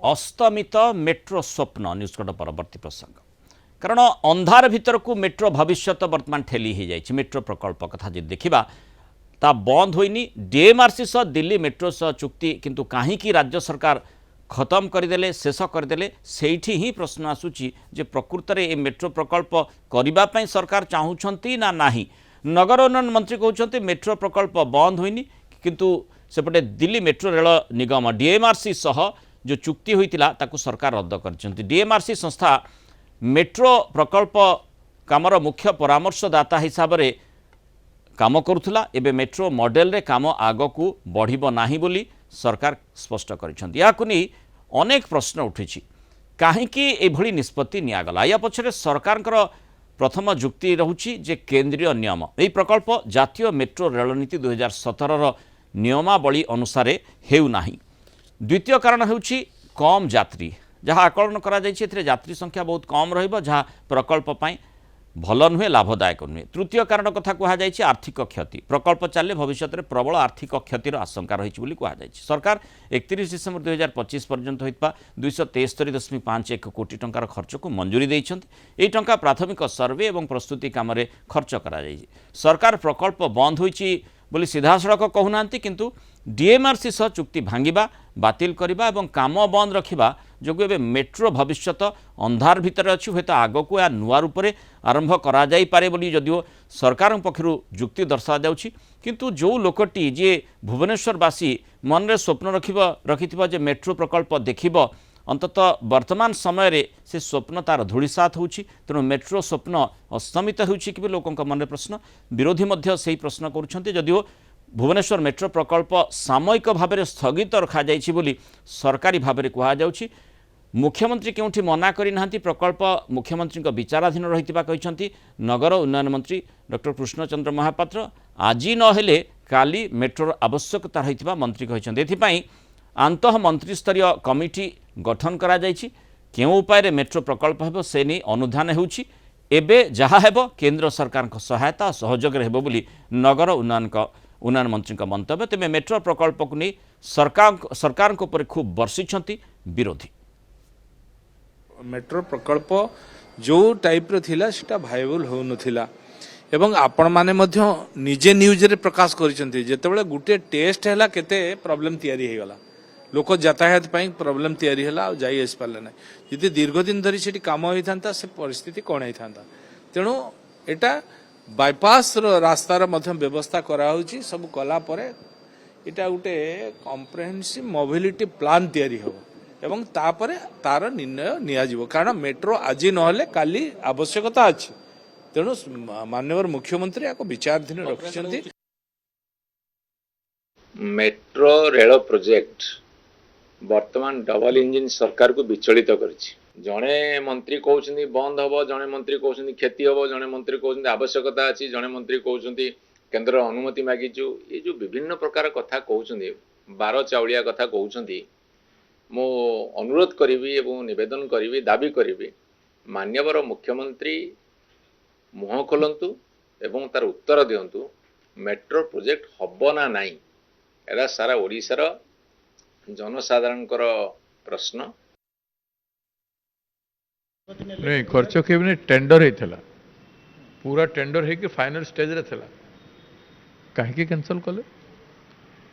अस्तमित metro स्वप्न news cut परवर्ती प्रसंग कारण अंधार भितर को मेट्रो भविष्य वर्तमान ठेली हो जाए मेट्रो प्रकल्प कथा जो देखा ता बंद होनी डीएमआरसी सह दिल्ली मेट्रो सह चुक्ति किंतु कहीं राज्य सरकार खत्म करदे शेष करदे से ही प्रश्न आसूची जे प्रकृत में ये मेट्रो प्रकल्प करने सरकार चाहूँगी ना नहीं। नगर उन्नयन मंत्री कहते मेट्रो प्रकल्प बंद होनी किंतु सेपटे दिल्ली मेट्रो रेल निगम डीएमआरसी सह जो चुक्ति होता ताकू सरकार रद्द कर डीएमआरसी संस्था मेट्रो प्रकल्प कामर मुख्य परामर्शदाता हिसाब से काम करुला एबे मेट्रो मॉडल रे काम आग को बढ़िबो नाही बोली सरकार स्पष्ट करिसेंती। याकु नहीं अनेक प्रश्न उठी कहीं एभली निष्पत्ति नियागला या पछरे सरकारकर प्रथम जुक्ति रहुछि जे केंद्रीय नियम यह प्रकल्प जातीय मेट्रो रेलनीति 2017 नियमावली अनुसार हेउनाही। द्वितीय कारण हेउछि कम यात्री जहाँ आकलन करा जायछि एथिरे यात्री संख्या बहुत कम रहिबो जहाँ प्रकल्प पई भल नुहे लाभदायक नुहे। तृतीय कारण कथा कह जायछि आर्थिक क्षति प्रकल्प चलले भविष्य में प्रबल आर्थिक क्षतिर आशंका रही कहुछि। सरकार 31 डिसेम्बर 2025 पर्यंत होता 273.51 कोटी टंकार खर्च को मंजूरी देइछन्ति। एई टंका प्राथमिक सर्वे और प्रस्तुति काम खर्च करा जायछि। सरकार प्रकल्प बंद होइछि बोली सीधा सड़क कहूना किंतु डीएमआरसी सह चुक्ति भांगिबा बातिल करिबा एवं काम बंद रखिबा जो ए मेट्रो भविष्य अंधार भितर अच्छी हूँ आग को या नुआ रूप से आरंभ करा जाई पारे बोली जदिओ सरकार पक्षर जुक्ति दर्शा जाउछि किंतु जो लोकटी जे भुवनेश्वरवासी मन में स्वप्न रखिथिबा जे मेट्रो प्रकल्प देखिब अंततः वर्तमान समय रे से स्वप्न तार धूलिसात होछि। तेणु मेट्रो स्वप्न अस्तमित होछि कि लोकों मन में प्रश्न विरोधी मध्य से प्रश्न करुछन्ति जदिओ भुवनेश्वर मेट्रो प्रकल्प सामयिक भाव में स्थगित रखा जाइछि बोली सरकारी भाव में कहुछि। मुख्यमंत्री केउठी मना करिना प्रकल्प मुख्यमंत्री विचाराधीन रहितिबा कहिसंती नगर उन्नयन मंत्री डॉक्टर कृष्णचंद्र महापात्र। आज नहेले काली मेट्रोर आवश्यकता रहितिबा मंत्री कहिसंती। एथिपाई आंतः मंत्रिस्तरीय कमिटी गठन करा जाइछि। केउ उपाय मेट्रो प्रकल्प हेबो से नहीं अनुधान होउछि। एबे जहा हेबो केंद्र सरकार सहायता सहयोग हेबो बोली नगर उन्नयन मंत्री मंतव्य। तेज मेट्रो प्रकल्प को नहीं सरकार खूब बर्षिंट विरोधी। मेट्रो प्रकल्प जो टाइप रो थिला सेटा भाइबल हो नथिला एवं आपण माने मध्य निजे न्यूज रे प्रकाश करिसंती जेतेबेले गुटे टेस्ट हैला केते प्रॉब्लम तयारी हे गला लोक यातायात पई प्रॉब्लम तयारी हैला आ जाई आस पाले नै जदि दीर्घ दिन धरी सेठी काम होई थांता से परिस्थिति कोन होई थांता। तेणु एटा बाईपास रास्तार मध्य व्यवस्था करा होची सब कला परे एटा गुटे कॉम्प्रिहेंसिव मोबिलिटी प्लान तयारी हो एवं तापरे तार निर्णय नियाजिवो कारण मेट्रो आज नहले काली आवश्यकता अछि। तेणु माननीय मुख्यमंत्री याको विचाराधीन रखिसंती। मेट्रो रेल प्रोजेक्ट वर्तमान डबल इंजिन सरकार को विचलित करिछि। जड़े मंत्री कहते बंद हम जड़े मंत्री कहते क्षति हम जड़े मंत्री कहते आवश्यकता अच्छी जड़े मंत्री कहते केन्द्र अनुमति मागिचु ये जो विभिन्न प्रकार कथा कहते बार चाउलिया कथा कहते मो अनुरोध करी एवं निवेदन करी दाबी करी मान्यवर मुख्यमंत्री मुह खोलतु एवं तार उत्तर दिंतु मेट्रो प्रोजेक्ट हम ना नाई एरा सारा ओडिशार जनसाधारण प्रश्न नहीं खर्च के टेंडर होता पूरा टेंडर है कि फाइनल स्टेज रे थला कहीं कैंसल कले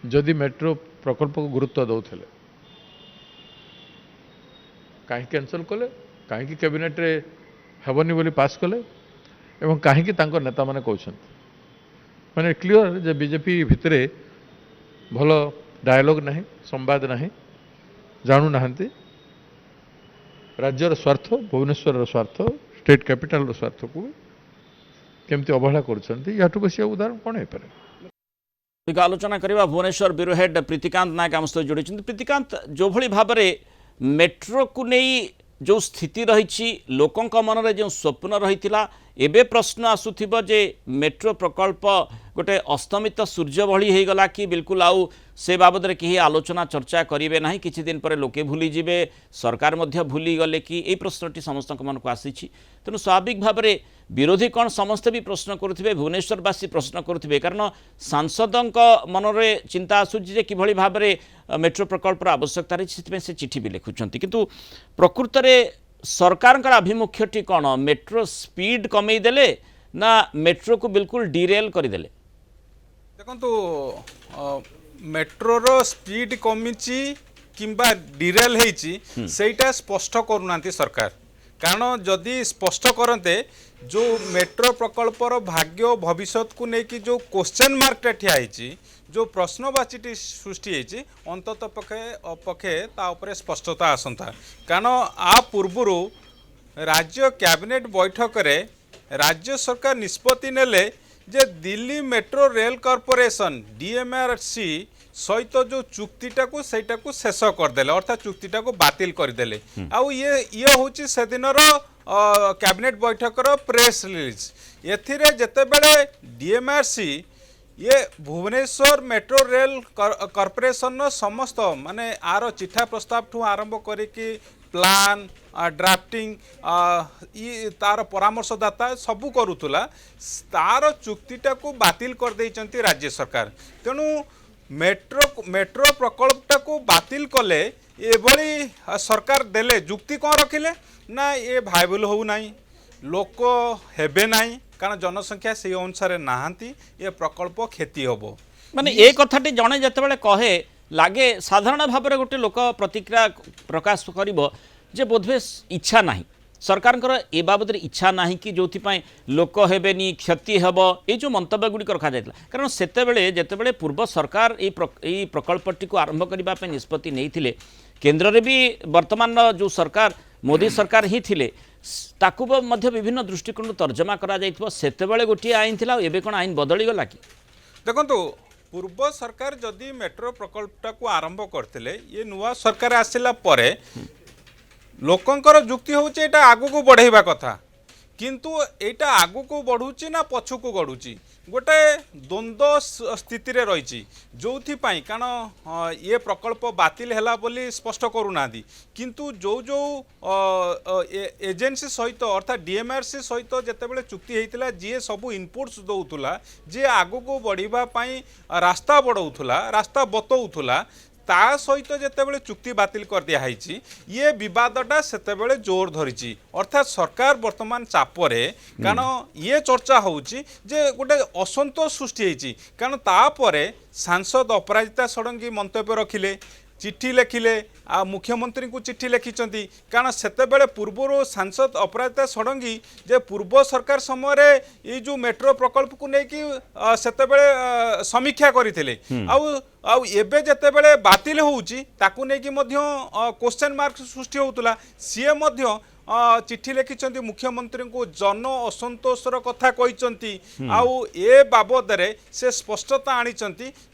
जदि मेट्रो प्रकल्प को गुरुत्व दौले कहीं कैंसल कले कहीं कैबिनेट रे हेबनी बोली पास कले एवं कहीं नेता माने कहते माने क्लियर जे बीजेपी भितरे भल डायलॉग नहीं संवाद नहीं जानू नाहंती राज्यर स्वार्थ भुवनेश्वर स्वार्थ स्टेट कैपिटल स्वार्थ को केमती अवहेला करूँ बेसी उदाहरण कौन हो पारे। आलोचना करवा भुवनेश्वर ब्यूरो हेड प्रीतिकांत नायक आम सहित जोड़ी। प्रीतिकांत जो भली भाव में मेट्रो को नहीं जो स्थिति रही लोकों मन में जो स्वप्न रही एबे प्रश्न आसुथिबो जे मेट्रो प्रकल्प गोटे अस्तमित सूर्य भली हो गला कि बिल्कुल आउ से बाबद में कहीं आलोचना चर्चा करेंगे ना किछि दिन पर लोके भूली जिवे सरकार मध्य भूली गले कि ये प्रश्नटी समस्त मन को आसी तेणु स्वाभाविक भाव में विरोधी कौन समस्ते भी प्रश्न करुवे भुवनेश्वरवासी प्रश्न करुवे कारण सांसदों मन में चिंता आसूची कि भाव में मेट्रो प्रकल्पर आवश्यकता रही से चिठी भी लिखुंट किंतु प्रकृत में सरकार आभिमुख्यटी कौन मेट्रो स्पीड कमेदेले ना मेट्रो को बिल्कुल डिरेल करदेले देखो मेट्रोर स्पीड कमिची किंबा डिरेल होईची सेटा स्पष्ट करूना सरकार कारण जदि स्पष्ट करते जो मेट्रो प्रकल्पर भाग्य भविष्यत को लेकिन जो क्वेश्चन मार्कटा ठिया जो प्रश्नवाची सृष्टि होती अंतत पक्षे तापर स्पष्टता आसंता कारण आ पूर्व राज्य कैबिनेट बैठक रे राज्य सरकार निष्पत्ति नेले जे Delhi metro rail corporation DMRC सहित जो चुक्तिटा को सेटा को शेष करदेले अर्थात चुक्तिटा को बातिल करदेले आउ ये होची से दिनर कैबिनेट बैठक प्रेस रिलीज एथिरे जेतेबेले डीएमआरसी ये भुवनेश्वर मेट्रो रेल कॉर्पोरेशन समस्त माने आर चिठा प्रस्ताव ठू आरंभ करिकी प्लान ड्राफ्टिंग तार परामर्शदाता सबू करूला तार चुक्तिटा को बातिल कर देइचंती राज्य सरकार तेणु मेट्रो प्रकल्पटा को बातिल कले एभली सरकार देले जुक्ति कौन रखिले ना ये भाइबल हो नहीं लोक हेबे नहीं कारण जनसंख्या से अनुसार नहांती ये प्रकल्प क्षति हम माने ए कथाटी जणे जतबेले कहे लागे साधारण भाव में गोटे लोक प्रतिक्रिया प्रकाश करिबो जे बोधवे इच्छा नहीं सरकार ए बाबद इच्छा ना कि जो लोक हेबेनी क्षति हेब ये जो मंतव्य गुड़िक रखा जाता कारण सेतेबेले जेतेबेले पूर्व सरकार ये प्रकल्पटी को आरंभ करने निष्पत्ति नहीं केन्द्र रे भी वर्तमान जो सरकार मोदी सरकार ही थिले ताकू मध्य विभिन्न दृष्टिकोण तर्जमा करा जाइथिबो सेतेबेले गोटे आईन थिला एबे कोन आईन बदली गला कि देखंतु पूर्व सरकार जदि मेट्रो प्रकल्पटा को आरंभ करथिले ये नुआ सरकार आसिला परे लोकंकर जुक्ति होचे एटा आगु को बढ़ाइबा कथा किंतु एटा आगु को बढ़ुची ना पछु को गढ़ुची गोटे द्वंद्व स्थिति रे रही जो कारण ये प्रकल्प बातिल हैला बोली स्पष्ट करूना किंतु जो जो एजेंसी सहित अर्थात डीएमआरसी सहित जेतेबेले चुक्ति होइतिला जे सबु इनपुट्स दउतुला जे आगु को बढ़िबा पई रास्ता बढ़ौतुला रास्ता बतौतुला ता सहित जेतेबेले चुक्ति बातिल कर दिया ये विवादटा सेतेबेले जोर धरिची अर्थात सरकार वर्तमान चापरे कारण ये चर्चा होउची जे गोटे असंतोष सृष्टि होइची कारण तापरे सांसद अपराजिता षडंगी मंतव्य रखिले चिट्ठी लिखिले आ मुख्यमंत्री को चिट्ठी लिखिंट कारण सेतेबेले पूर्वर सांसद अपराजिता षडंगी जे पूर्व सरकार समय ये जो मेट्रो प्रकल्प को लेकिन सेतेबेले समीक्षा करथिले आउ एबे जेतेबेले बातिल होउची ताकू नेकी मध्य क्वेश्चन मार्क सृष्टि होउतला सीए मध्य चिट्ठी लिखिंट मुख्यमंत्री को जन असंतोषर कथा कही आउ ए बाबद से स्पष्टता आनी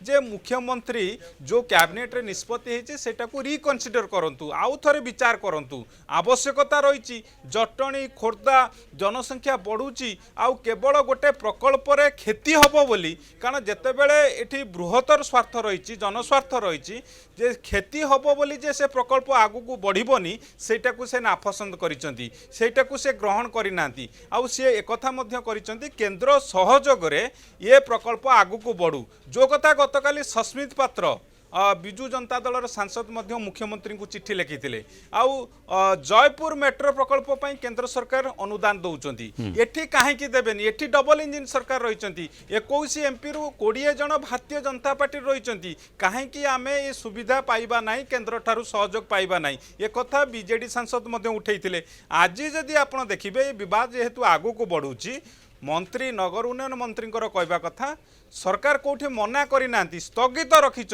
जे मुख्यमंत्री जो कैबिनेट रे निष्पत्ति होती सेटा को रिकनसीडर करंतु आउ थरे विचार करंतु आवश्यकता रही जटणी खोर्धा जनसंख्या बढ़ुची आउ केवल गोटे प्रकल्प रे क्षति हबो बोली कारण जेतेबेले एठी बृहत्तर स्वार्थ रही जनस्वार्थ रही जे क्षति हबो बोली जे से प्रकल्प आगु को बढ़िबनी सेटा को से नापसंद करी सेटा को से ग्रहण करना आउ सी एक केंद्र सहयोग रे ये प्रकल्प आगु को बढ़ू जो कथा गतकाली सस्मित पात्र विजु जनता दलर सांसद मुख्यमंत्री को चिट्ठी लिखिते आउ जयपुर मेट्रो प्रकल्प पर केंद्र सरकार अनुदान दौरान एठी कहीं देवेनि एठी डबल इंजिन सरकार रही 21 एमपी रु 20 जन भारतीय जनता पार्टी रही कहीं आम ये सुविधा पाइबा ना केंद्र ठारू सहयोग पाइबा ना एक कथा बीजेडी सांसद उठे आज जदि आप देखिए विवाद जेहेतु आगु को बढ़ुची मंत्री नगर उन्नयन मंत्री कहवा कथा सरकार कौटे मना करना स्थगित रखिंट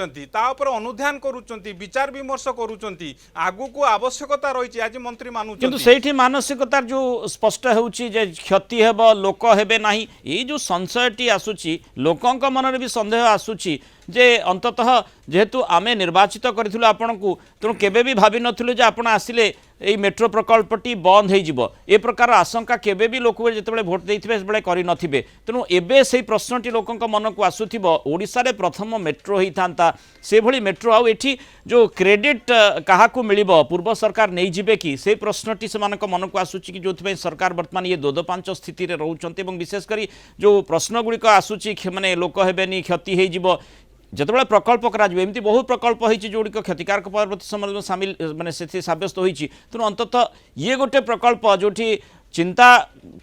अनुधान करुँच विचार विमर्श करुँच आगु को आवश्यकता रही आज मंत्री मानु किंतु सेठी मानसिकता जो स्पष्ट होउची जे क्षति हेब लोक हेबे नाही ये जो संशयटी आसुची लोकंक मन में भी संदेह आसुची जे अंततः जेहेतु आमे निर्वाचित करिथिलु आपनकु तेणु केबे भी भाबी नथिलु जे आपण आसिले এই মেট্রো প্রকল্পটি বন্ধ হয়ে যাব এ প্রকার আশঙ্কা কেবে বি লোক যেতবে ভোট দিয়ে সেবে করে নথিবে তেণু এবে সেই প্রশ্নটি লোক মনকু আসুথিব ওড়িশারে প্রথম মেট্রো হইথান্তা সেভଳି মেট্রো আউ এটি যে ক্রেডিট কাহাকু মিলিব পূর্ব সরকার নেই যাবে কি সেই প্রশ্নটি সেমানক মনকু আসুচি কি যোথিপাই সরকার বর্তমান ইয়ে দোদপাঞ্চ স্থিতিরে রহুচন্তি এবং বিশেষ করে যে প্রশ্নগুড়িক আসুচি মানে লোক হেবেনি ক্ষতি হয়ে যাব যেতবে প্রকল্প করা এমতি বহু প্রকল্প হয়েছে যেগুড়িক ক্ষতিকারক পরবর্তী সময় সামিল মানে সেটি সাব্যস্ত হয়েছে তেমন অন্তত ইয়ে গোটে প্রকল্প যেটি চিন্তা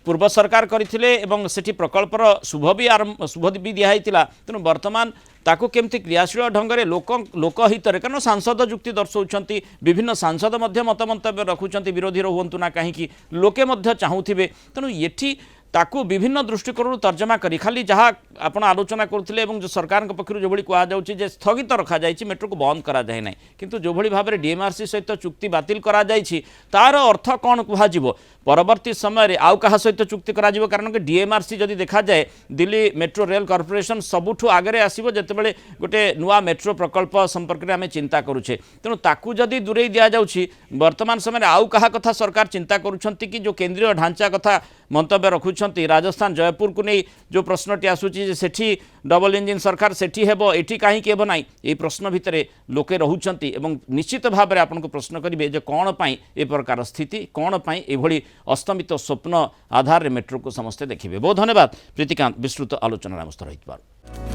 পূর্ব সরকার করে এবং সেটি প্রকল্পর শুভ বি দিয়া হয়েছিল তেমন বর্তমান তাকে কেমতি ক্রিয়াশীল ঢঙ্গরে লোকহিতরে কারণ সাংসদ যুক্তি দর্শাউন বিভিন্ন সাংসদ মতমন্তব্য রাখুন বিরোধী রুহতু না কहीं লোকে চাহুবে তেণু এটি তাকু বিভিন্ন দৃষ্টিकोणରୁ तर्जमा करी खाली जहाँ आपण आलोचना करथिले एवं जो सरकार पक्षर जो कह जाउछि जे स्थगित रखा जाइछि मेट्रो को बंद करा जाय नै किंतु जो भली भाबरे डीएमआरसी सहित चुक्ति बातिल करा जाइछि तार अर्थ कोन कुहा जिवो परवर्ती समय रे आउ कहा सहित चुक्ति करा जिवो कारण कि डीएमआरसी जदि देखा जाए दिल्ली मेट्रो रेल कॉर्पोरेशन सबुठु आगे आसीबो जेतेबेले गोटे नुआ मेट्रो प्रकल्प संपर्क में आम चिंता करुछे तेणु ताकू जदि दूरे दि जाउछि वर्तमान समय आउ कहा कथा सरकार चिंता करुछंती कि जो केंद्रीय ढांचा कथा मंतव्य रखुछंती राजस्थान जयपुर को नहीं जो प्रश्नटी आसूची सेठी डबल इंजिन सरकार सेठी हेबो एठी काहे हेबो नाही ए प्रश्न भितर लोके रहुचंती एवं निश्चित भाव में आपन को प्रश्न करिवे जे कोन पई ए प्रकार स्थिति कोन पई एभली अस्तमित स्वप्न आधार रे मेट्रो को समस्ते देखिबे। बहुत धन्यवाद प्रीतिकांत विस्तृत आलोचना मस्त रहितबार।